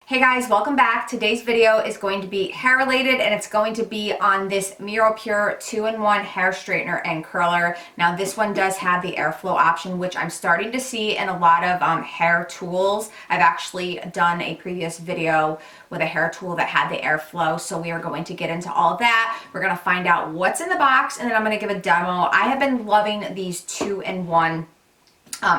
Hey guys, welcome back. Today's video is going to be hair related and it's going to be on this Miropure 2-in-1 hair straightener and curler. Now this one does have the airflow option, which I'm starting to see in a lot of hair tools. I've actually done a previous video with a hair tool that had the airflow, so we are going to get into all of that. We're going to find out what's in the box and then I'm going to give a demo. I have been loving these 2-in-1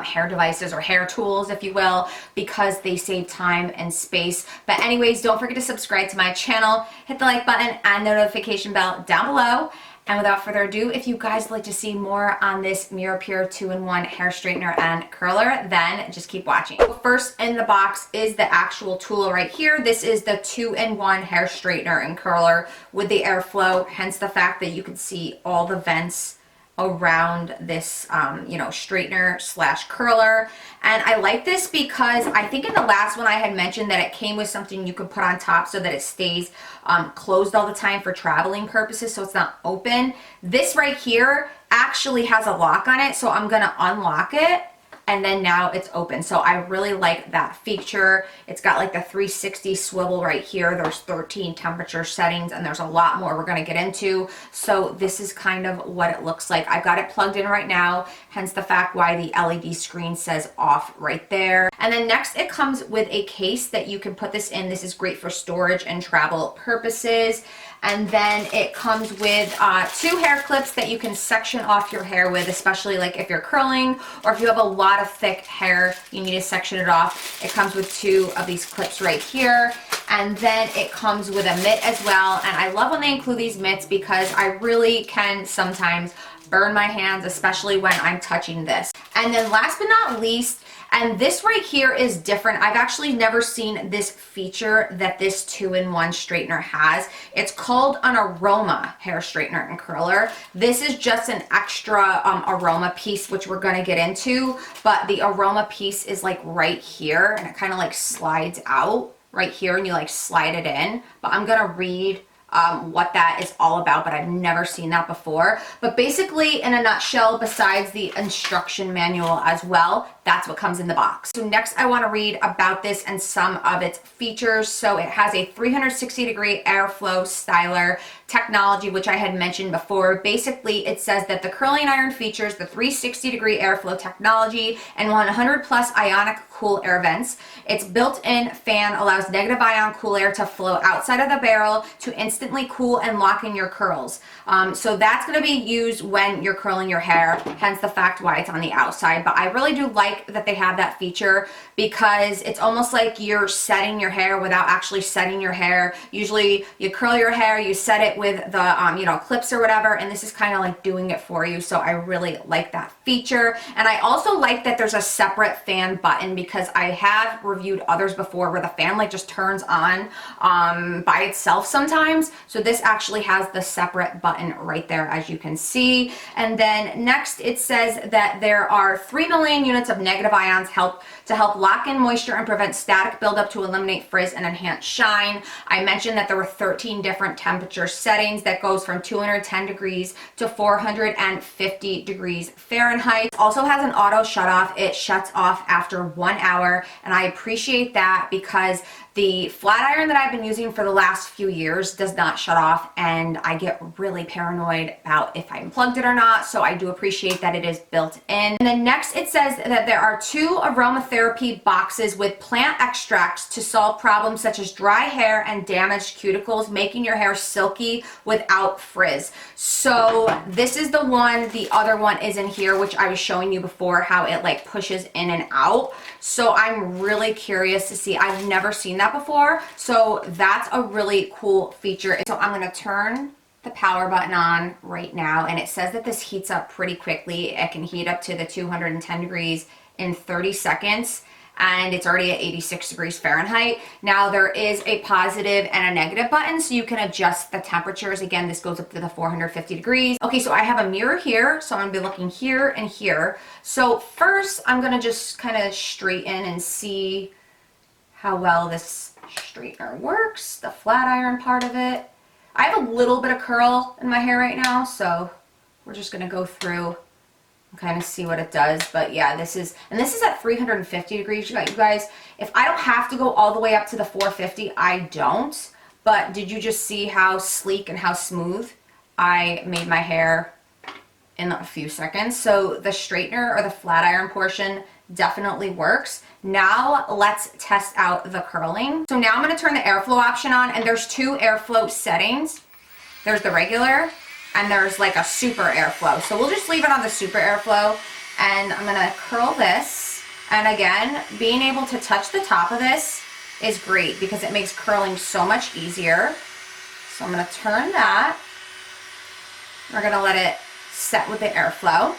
hair devices or hair tools, if you will, because they save time and space. But anyways, don't forget to subscribe to my channel, hit the like button and the notification bell down below. And without further ado, if you guys would like to see more on this Miropure 2-in-1 hair straightener and curler, then just keep watching. First in the box is the actual tool right here. This is the 2-in-1 hair straightener and curler with the airflow, hence the fact that you can see all the vents around this straightener slash curler. And I like this because I think in the last one I had mentioned that it came with something you could put on top so that it stays closed all the time for traveling purposes, so it's not open. This right here actually has a lock on it, so I'm gonna unlock it and then now it's open. So I really like that feature. It's got like the 360 swivel right here. There's 13 temperature settings and there's a lot more we're gonna get into. So this is kind of what it looks like. I've got it plugged in right now, hence the fact why the LED screen says off right there. And then next it comes with a case that you can put this in. This is great for storage and travel purposes. And then it comes with 2 hair clips that you can section off your hair with, especially like if you're curling or if you have a lot of thick hair, you need to section it off. It comes with 2 of these clips right here. And then it comes with a mitt as well. And I love when they include these mitts because I really can sometimes burn my hands, especially when I'm touching this. And then last but not least, and this right here is different. I've actually never seen this feature that this 2-in-1 straightener has. It's called an aroma hair straightener and curler. This is just an extra aroma piece, which we're gonna get into, but the aroma piece is like right here and it kind of like slides out right here and you like slide it in. But I'm gonna read what that is all about, but I've never seen that before. But basically, in a nutshell, besides the instruction manual as well, that's what comes in the box. So next I want to read about this and some of its features. So it has a 360-degree airflow styler technology, which I had mentioned before. Basically, it says that the curling iron features the 360-degree airflow technology and 100+ ionic cool air vents. Its built-in fan allows negative ion cool air to flow outside of the barrel to instantly cool and lock in your curls. So that's going to be used when you're curling your hair, hence the fact why it's on the outside. But I really do like that they have that feature because it's almost like you're setting your hair without actually setting your hair. Usually you curl your hair, you set it with the clips or whatever, and this is kind of like doing it for you. So I really like that feature. And I also like that there's a separate fan button because I have reviewed others before where the fan like just turns on by itself sometimes. So this actually has the separate button right there, as you can see. And then next it says that there are 3 million units of negative ions to help lock in moisture and prevent static buildup to eliminate frizz and enhance shine. I mentioned that there were 13 different temperature settings that goes from 210 degrees to 450 degrees Fahrenheit. It also has an auto shut off. It shuts off after 1 hour, and I appreciate that because the flat iron that I've been using for the last few years does not shut off, and I get really paranoid about if I unplugged it or not, so I do appreciate that it is built in. And then next it says that there are 2 aromatherapy boxes with plant extracts to solve problems such as dry hair and damaged cuticles, making your hair silky without frizz. So this is the one, the other one is in here, which I was showing you before how it like pushes in and out. So I'm really curious to see. I've never seen that before, so that's a really cool feature. So I'm going to turn the power button on right now, and it says that this heats up pretty quickly. It can heat up to the 210 degrees in 30 seconds, and it's already at 86 degrees Fahrenheit. Now there is a positive and a negative button, so you can adjust the temperatures. Again, this goes up to the 450 degrees. Okay, so I have a mirror here, so I'm gonna be looking here and here. So first, I'm gonna just kind of straighten and see how well this straightener works, the flat iron part of it. I have a little bit of curl in my hair right now, so we're just gonna go through kind of see what it does. But yeah, this is at 350 degrees, you guys. If I don't have to go all the way up to the 450, I don't. But did you just see how sleek and how smooth I made my hair in a few seconds? So the straightener or the flat iron portion definitely works. Now let's test out the curling. So now I'm going to turn the airflow option on, and there's two airflow settings. There's the regular and there's like a super airflow. So we'll just leave it on the super airflow, and I'm going to curl this. And again, being able to touch the top of this is great because it makes curling so much easier. So I'm going to turn that. We're going to let it set with the airflow.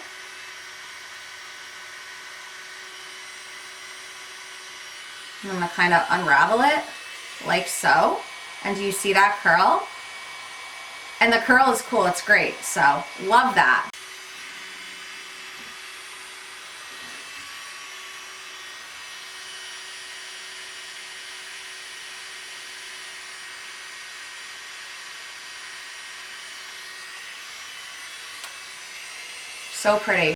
I'm going to kind of unravel it like so. And do you see that curl? And the curl is cool, it's great, so love that. So pretty.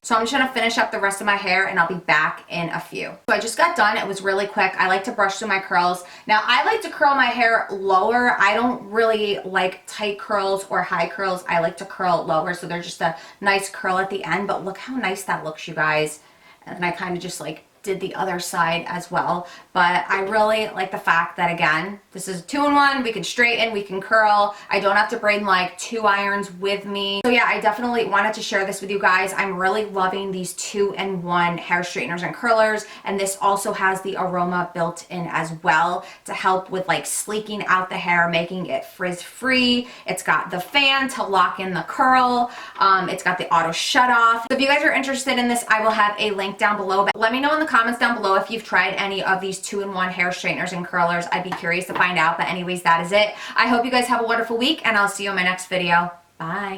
So I'm just gonna finish up the rest of my hair and I'll be back in a few. So I just got done, it was really quick. I like to brush through my curls. Now I like to curl my hair lower. I don't really like tight curls or high curls. I like to curl lower, so there's just a nice curl at the end, but look how nice that looks, you guys. And then I kind of just like did the other side as well. But I really like the fact that, again, this is a 2-in-1. We can straighten, we can curl. I don't have to bring like 2 irons with me. So yeah, I definitely wanted to share this with you guys. I'm really loving these 2-in-1 hair straighteners and curlers. And this also has the aroma built in as well to help with like sleeking out the hair, making it frizz free. It's got the fan to lock in the curl. It's got the auto shut off. So if you guys are interested in this, I will have a link down below. But let me know in the comments down below if you've tried any of these 2-in-1 hair straighteners and curlers. I'd be curious to find out. But anyways, that is it. I hope you guys have a wonderful week, and I'll see you in my next video. Bye.